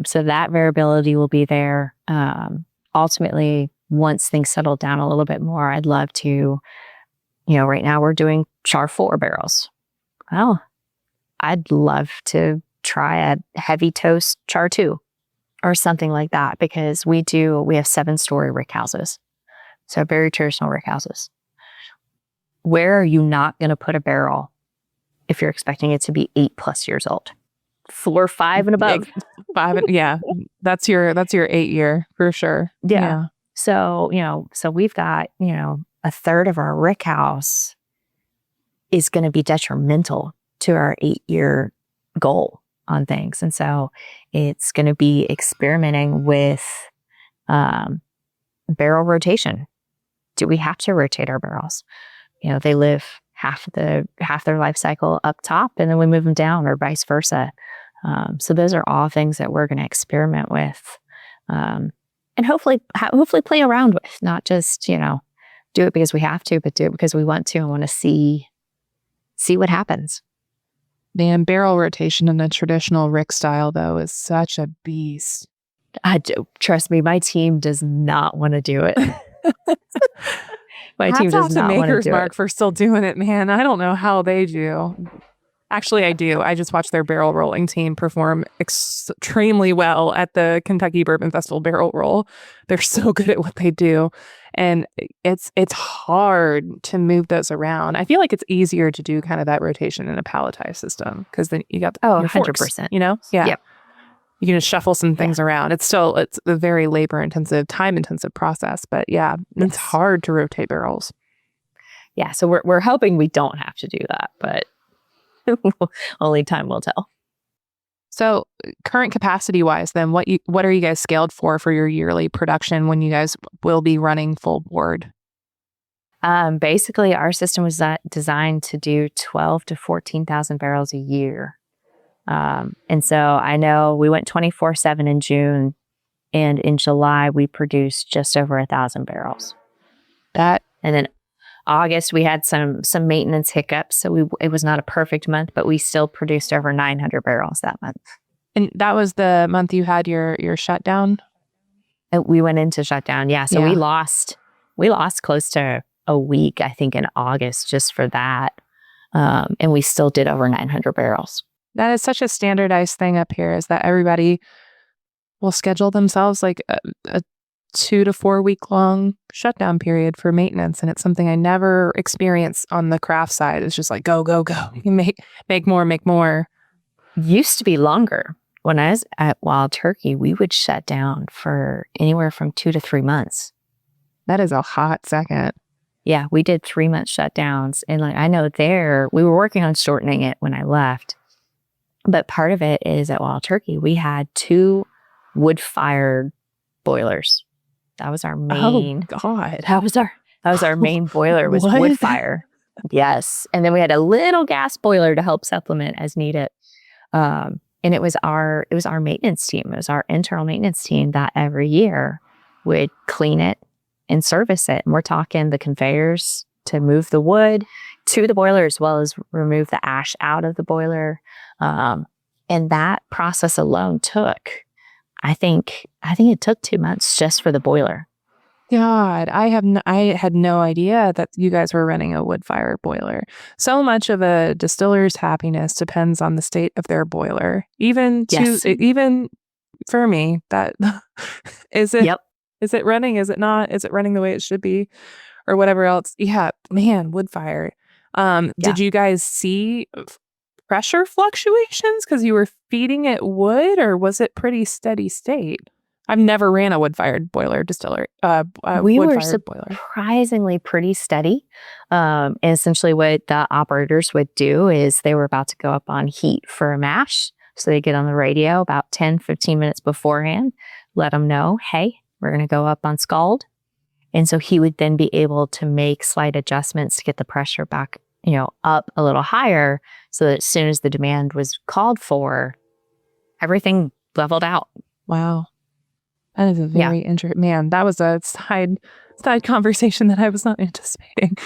So that variability will be there. Ultimately, once things settle down a little bit more, I'd love to, right now we're doing char 4 barrels. Well, I'd love to try a heavy toast char 2 or something like that, because we have 7-story rick houses. So very traditional rick houses. Where are you not going to put a barrel if you're expecting it to be 8+ years old? Floor 5 and above. 5, yeah. That's your 8-year for sure. Yeah. So, so we've got, a third of our rick house is going to be detrimental to our 8-year goal on things. And so it's going to be experimenting with barrel rotation. Do we have to rotate our barrels? They live half their life cycle up top, and then we move them down, or vice versa. So those are all things that we're going to experiment with, and hopefully play around with. Not just do it because we have to, but do it because we want to and want to see what happens. Man, barrel rotation in a traditional rick style though is such a beast. Trust me, my team does not want to do it. My team does not want to do Mark it. for still doing it, man. I don't know how they do. Actually, I do. I just watched their barrel rolling team perform extremely well at the Kentucky Bourbon Festival barrel roll. They're so good at what they do. And it's hard to move those around. I feel like it's easier to do kind of that rotation in a palletized system, because then you got your 100%. Forks, Yeah. Yep. You can just shuffle some things around. It's a very labor-intensive, time-intensive process. But yeah, it's hard to rotate barrels. Yeah, so we're hoping we don't have to do that, but only time will tell. So current capacity-wise, then, what are you guys scaled for your yearly production when you guys will be running full board? Basically, our system was designed to do 12 to 14,000 barrels a year. And so I know we went 24/7 in June, and in July we produced just over 1,000 barrels. And then August we had some maintenance hiccups, so it was not a perfect month, but we still produced over 900 barrels that month. And that was the month you had your shutdown? And we went into shutdown, yeah. So we lost close to a week, I think, in August just for that, and we still did over 900 barrels. That is such a standardized thing up here, is that everybody will schedule themselves like a 2 to 4 week long shutdown period for maintenance. And it's something I never experience on the craft side. It's just like, go, go, go. You make more. Used to be longer. When I was at Wild Turkey, we would shut down for anywhere from 2 to 3 months. That is a hot second. Yeah, we did 3-month shutdowns. And I know we were working on shortening it when I left. But part of it is at Wild Turkey, we had 2 wood-fired boilers. That was our main. Oh God, that was our main boiler, was wood fire. Yes, and then we had a little gas boiler to help supplement as needed. And it was our maintenance team. It was our internal maintenance team that every year would clean it and service it. And we're talking the conveyors to move the wood to the boiler, as well as remove the ash out of the boiler. And that process alone took, I think it took 2 months just for the boiler. God, I had no idea that you guys were running a wood-fired boiler. So much of a distiller's happiness depends on the state of their boiler. Even for me, that is it. Yep. Is it running? Is it not? Is it running the way it should be, or whatever else? Yeah, man, wood fire. Did you guys see pressure fluctuations because you were feeding it wood, or was it pretty steady state? I've never ran a wood-fired boiler distillery. We were surprisingly pretty steady. And essentially what the operators would do is they were about to go up on heat for a mash. So they get on the radio about 10, 15 minutes beforehand, let them know, hey, we're going to go up on scald. And so he would then be able to make slight adjustments to get the pressure back, up a little higher, so that as soon as the demand was called for, everything leveled out. Wow. That is a very interesting, man. That was a side conversation that I was not anticipating.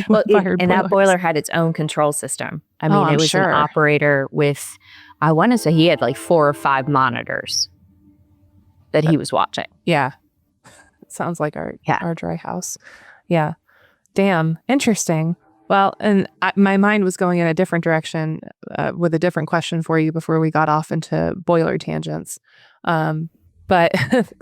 Well, that boiler had its own control system. I mean, I'm it was sure. an operator with, I want to say he had like 4 or 5 monitors that he was watching. Yeah. Sounds like our dry house. Yeah. Damn. Interesting. Well, and my mind was going in a different direction with a different question for you before we got off into boiler tangents. But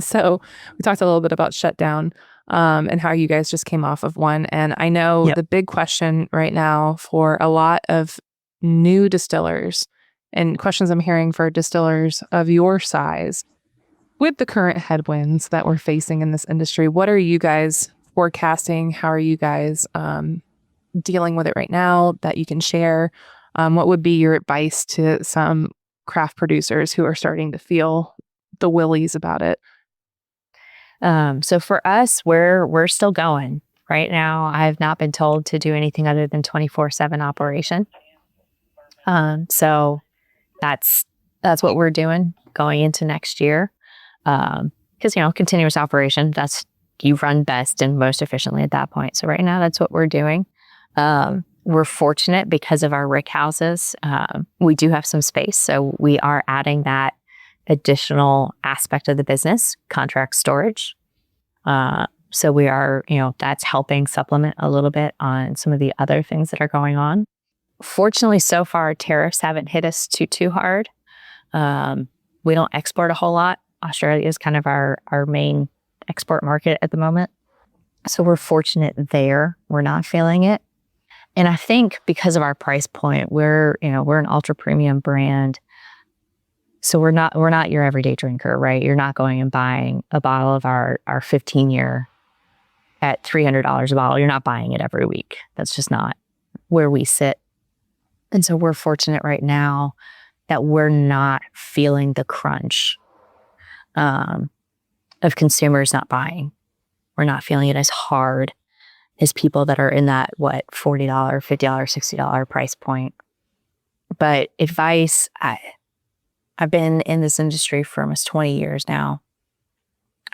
so we talked a little bit about shutdown and how you guys just came off of one. And I know the big question right now for a lot of new distillers and questions I'm hearing for distillers of your size with the current headwinds that we're facing in this industry, what are you guys forecasting? How are you guys dealing with it right now that you can share? What would be your advice to some craft producers who are starting to feel the willies about it? So for us, we're still going. Right now, I have not been told to do anything other than 24/7 operation. So that's what we're doing going into next year. Because, continuous operation, you run best and most efficiently at that point. So right now, that's what we're doing. We're fortunate because of our rick houses. We do have some space. So we are adding that additional aspect of the business, contract storage. So we are, that's helping supplement a little bit on some of the other things that are going on. Fortunately, so far, tariffs haven't hit us too hard. We don't export a whole lot. Australia is kind of our main export market at the moment. So we're fortunate there. We're not feeling it. And I think because of our price point, we're an ultra premium brand. So we're not your everyday drinker, right? You're not going and buying a bottle of our 15-year at $300 a bottle. You're not buying it every week. That's just not where we sit. And so we're fortunate right now that we're not feeling the crunch of consumers not buying. We're not feeling it as hard as people that are in that, $40, $50, $60 price point. But advice, I've been in this industry for almost 20 years now.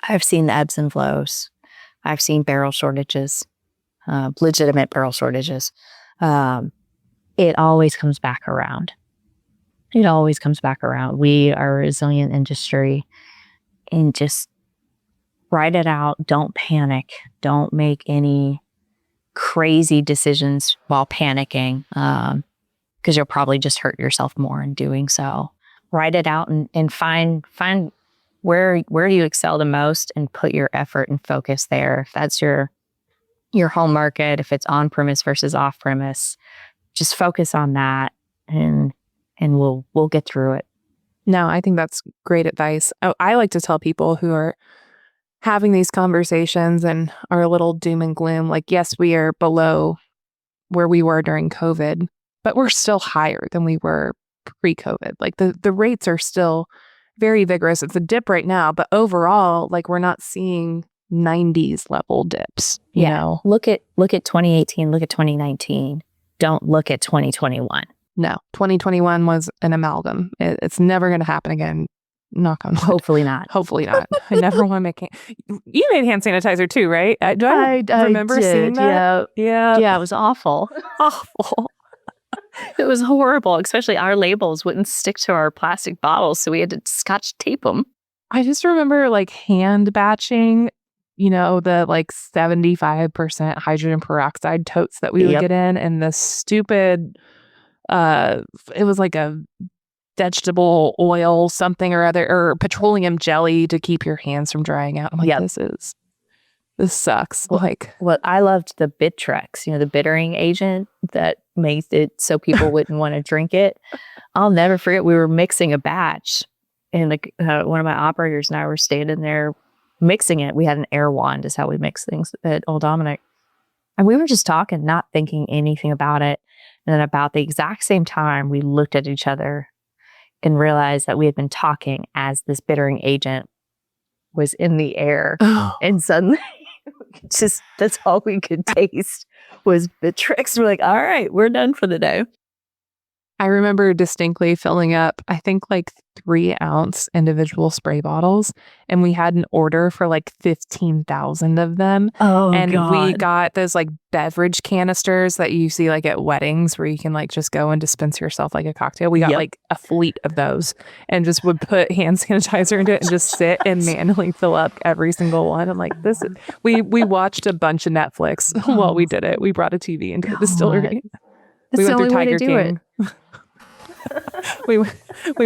I've seen the ebbs and flows. I've seen barrel shortages, legitimate barrel shortages. It always comes back around. It always comes back around. We are a resilient industry, and just ride it out. Don't panic. Don't make any crazy decisions while panicking, because you'll probably just hurt yourself more in doing so. Ride it out and find where you excel the most and put your effort and focus there. If that's your home market, if it's on premise versus off premise, just focus on that, and we'll get through it. No, I think that's great advice. I like to tell people who are having these conversations and are a little doom and gloom, like, yes, we are below where we were during COVID, but we're still higher than we were pre-COVID. Like the rates are still very vigorous. It's a dip right now, but overall, like, we're not seeing 90s level dips. You know, look at 2018, look at 2019. Don't look at 2021. No, 2021 was an amalgam. It's never going to happen again. Knock on wood. Hopefully not. Hopefully not. I never want to make You made hand sanitizer too, right? Do I remember seeing that? Yeah, it was awful. Awful. It was horrible. Especially our labels wouldn't stick to our plastic bottles, so we had to Scotch tape them. I just remember like hand batching, the like 75% hydrogen peroxide totes that we would get in, and the stupid it was like a vegetable oil something or other, or petroleum jelly to keep your hands from drying out. I'm like, this sucks. Well, I loved the Bittrex, the bittering agent that makes it so people wouldn't want to drink it. I'll never forget, we were mixing a batch, and one of my operators and I were standing there mixing it. We had an air wand is how we mix things at Old Dominick. And we were just talking, not thinking anything about it. And then about the exact same time, we looked at each other and realized that we had been talking as this bittering agent was in the air. And suddenly, that's all we could taste was Bittrex. We're like, all right, we're done for the day. I remember distinctly filling up, I think like 3-ounce individual spray bottles, and we had an order for like 15,000 of them. Oh, and God. we got those like beverage canisters that you see like at weddings where you can like just go and dispense yourself like a cocktail. We got Yep. like a fleet of those and just would put hand sanitizer into it and just sit and manually fill up every single one. I'm like, we watched a bunch of Netflix while we did it. We brought a TV into the distillery. That's We the went through only way to Tiger do King. we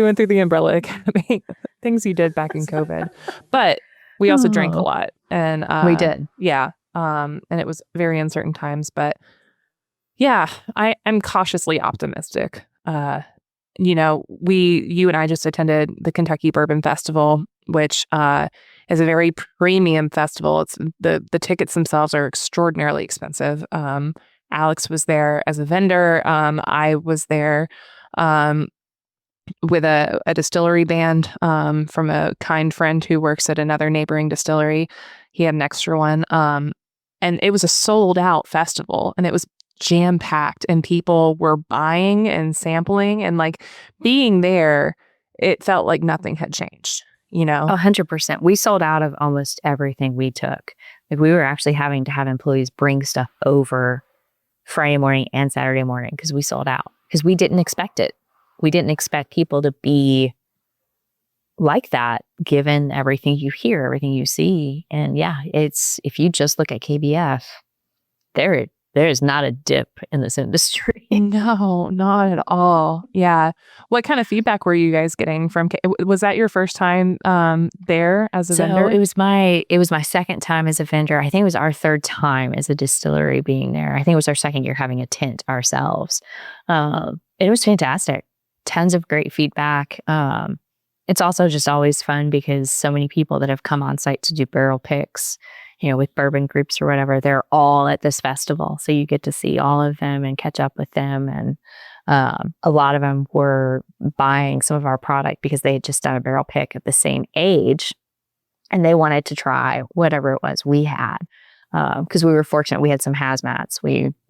went through the Umbrella Academy, things you did back in COVID. But we also drank a lot, and We did. yeah. And it was very uncertain times, but yeah, I am cautiously optimistic. You and I just attended the Kentucky Bourbon Festival, which is a very premium festival. It's the tickets themselves are extraordinarily expensive. Alex was there as a vendor. I was there with a distillery band from a kind friend who works at another neighboring distillery. He had an extra one. And it was a sold out festival, and it was jam packed, and people were buying and sampling, and like being there, it felt like nothing had changed, 100%. We sold out of almost everything we took. Like we were actually having to have employees bring stuff over Friday morning and Saturday morning because we sold out, because we didn't expect it. We didn't expect people to be like that, given everything you hear, everything you see. And yeah, if you just look at KBF, there is not a dip in this industry. No, not at all. Yeah. What kind of feedback were you guys getting from? Was that your first time there as a vendor? It was my second time as a vendor. I think it was our third time as a distillery being there. I think it was our second year having a tent ourselves. It was fantastic. Tons of great feedback. It's also just always fun because so many people that have come on site to do barrel picks, with bourbon groups or whatever, they're all at this festival. So you get to see all of them and catch up with them. And a lot of them were buying some of our product because they had just done a barrel pick at the same age, and they wanted to try whatever it was we had. Because we were fortunate, we had some hazmats.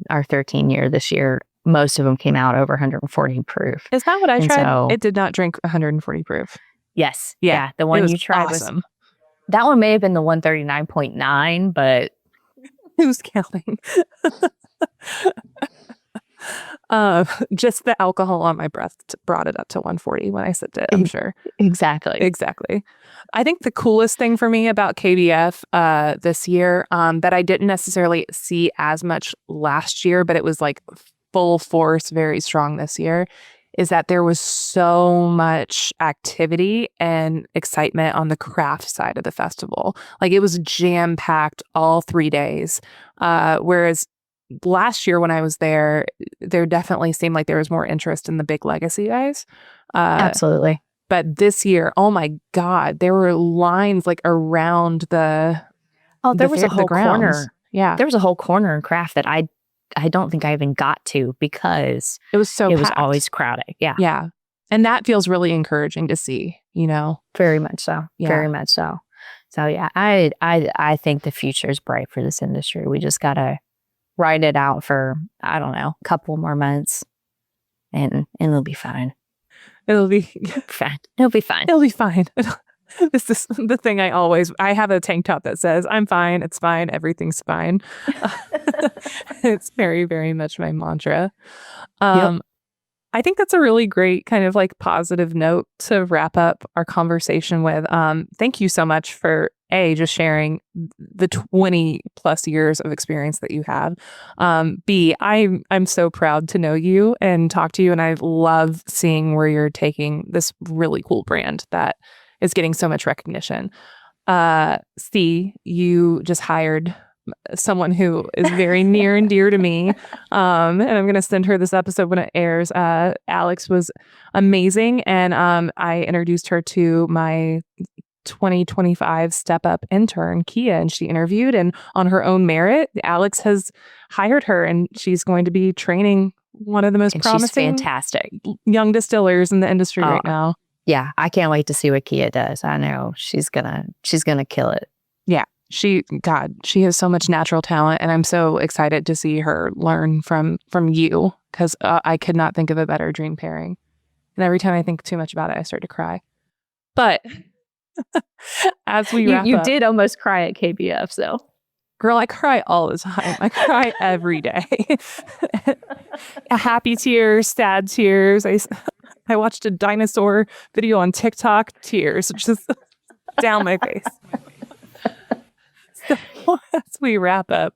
Our 13 year this year, most of them came out over 140 proof. Is that what I And tried? so- It did not drink 140 proof. Yes. Yeah. Yeah. The one It was you tried awesome. that one may have been the 139.9, but Who's counting? Just the alcohol on my breath brought it up to 140 when I sipped it, I'm sure. exactly. Exactly. I think the coolest thing for me about KBF this year that I didn't necessarily see as much last year, but it was like full force, very strong this year, is that there was so much activity and excitement on the craft side of the festival. Like it was jam-packed all 3 days. Whereas last year when I was there definitely seemed like there was more interest in the big legacy guys. Absolutely. But this year, oh my God, there were lines like around the There was a the whole grounds. corner. Yeah. There was a whole corner in craft that I don't think I even got to because It was so it was packed. always crowded. Yeah. Yeah. And that feels really encouraging to see, Very much so. Yeah. Very much so. So yeah, I think the future is bright for this industry. We just gotta ride it out for, I don't know, a couple more months and it'll be fine. It'll be Fine. It'll be fine. It'll be fine. This is the thing I have a tank top that says, I'm fine, it's fine, everything's fine. It's very, very much my mantra. Yep. I think that's a really great kind of like positive note to wrap up our conversation with. Thank you so much for just sharing the 20 plus years of experience that you have. B, I'm so proud to know you and talk to you, and I love seeing where you're taking this really cool brand that is getting so much recognition. C, you just hired someone who is very near and dear to me. And I'm going to send her this episode when it airs. Alex was amazing. And I introduced her to my 2025 Step Up intern, Kia, and she interviewed, and on her own merit, Alex has hired her, and she's going to be training one of the most promising, she's fantastic, young distillers in the industry right now. Yeah, I can't wait to see what Kia does. I know she's gonna kill it. She has so much natural talent, and I'm so excited to see her learn from you, because I could not think of a better dream pairing. And every time I think too much about it, I start to cry. But as we wrap up, you did almost cry at KBF, so. Girl, I cry all the time. I cry every day. Happy tears, sad tears. I watched a dinosaur video on TikTok, tears just down my face. So as we wrap up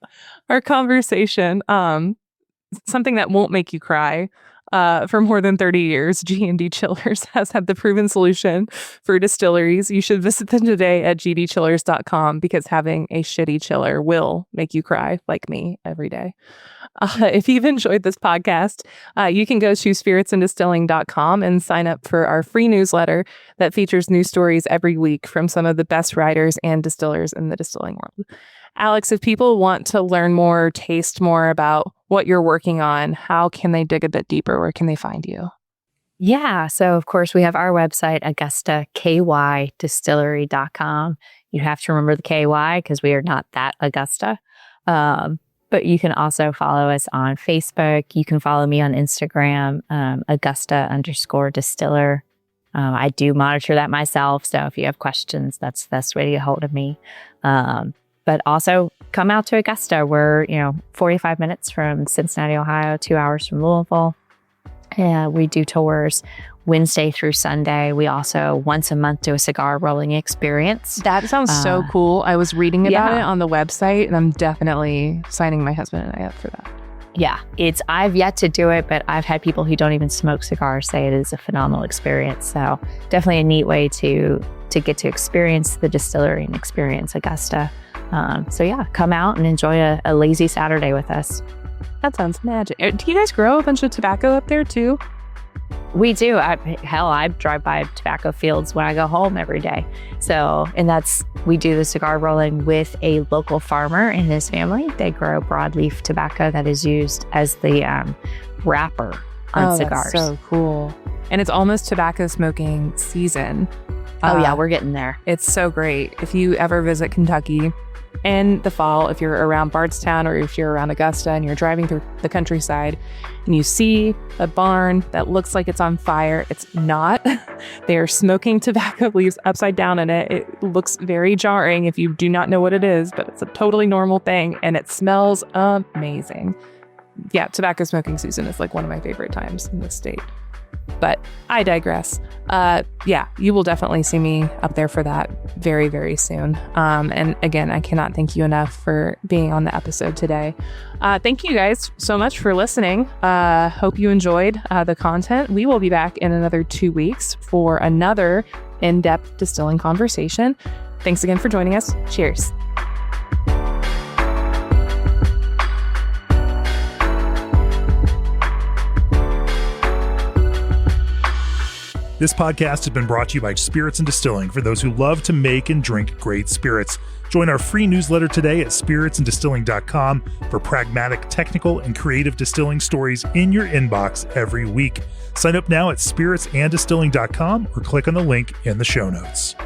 our conversation, something that won't make you cry. For more than 30 years, G&D Chillers has had the proven solution for distilleries. You should visit them today at gdchillers.com, because having a shitty chiller will make you cry, like me, every day. If you've enjoyed this podcast, you can go to spiritsandistilling.com and sign up for our free newsletter that features news stories every week from some of the best writers and distillers in the distilling world. Alex, if people want to learn more, taste more about what you're working on, how can they dig a bit deeper? Where can they find you? Yeah. So, of course, we have our website, AugustaKYDistillery.com. You have to remember the KY because we are not that Augusta. But you can also follow us on Facebook. You can follow me on Instagram, Augusta_distiller. I do monitor that myself. So if you have questions, that's the best way to get hold of me. But also come out to Augusta. We're, 45 minutes from Cincinnati, Ohio, 2 hours from Louisville. We do tours Wednesday through Sunday. We also once a month do a cigar rolling experience. That sounds so cool. I was reading about it on the website, and I'm definitely signing my husband and I up for that. Yeah, I've yet to do it, but I've had people who don't even smoke cigars say it is a phenomenal experience. So definitely a neat way to get to experience the distillery and experience Augusta. Come out and enjoy a lazy Saturday with us. That sounds magic. Do you guys grow a bunch of tobacco up there too? We do. I drive by tobacco fields when I go home every day. So, we do the cigar rolling with a local farmer and his family. They grow broadleaf tobacco that is used as the wrapper on cigars. That's so cool. And it's almost tobacco smoking season. We're getting there. It's so great. If you ever visit Kentucky in the fall, if you're around Bardstown or if you're around Augusta and you're driving through the countryside and you see a barn that looks like it's on fire, it's not. They're smoking tobacco leaves upside down in it. It looks very jarring if you do not know what it is, but it's a totally normal thing and it smells amazing. Yeah, tobacco smoking season is like one of my favorite times in this state. But I digress. You will definitely see me up there for that very, very soon. And again, I cannot thank you enough for being on the episode today. Thank you guys so much for listening. Hope you enjoyed the content. We will be back in another 2 weeks for another in-depth distilling conversation. Thanks again for joining us. Cheers. This podcast has been brought to you by Spirits and Distilling for those who love to make and drink great spirits. Join our free newsletter today at spiritsandistilling.com for pragmatic, technical, and creative distilling stories in your inbox every week. Sign up now at spiritsandistilling.com or click on the link in the show notes.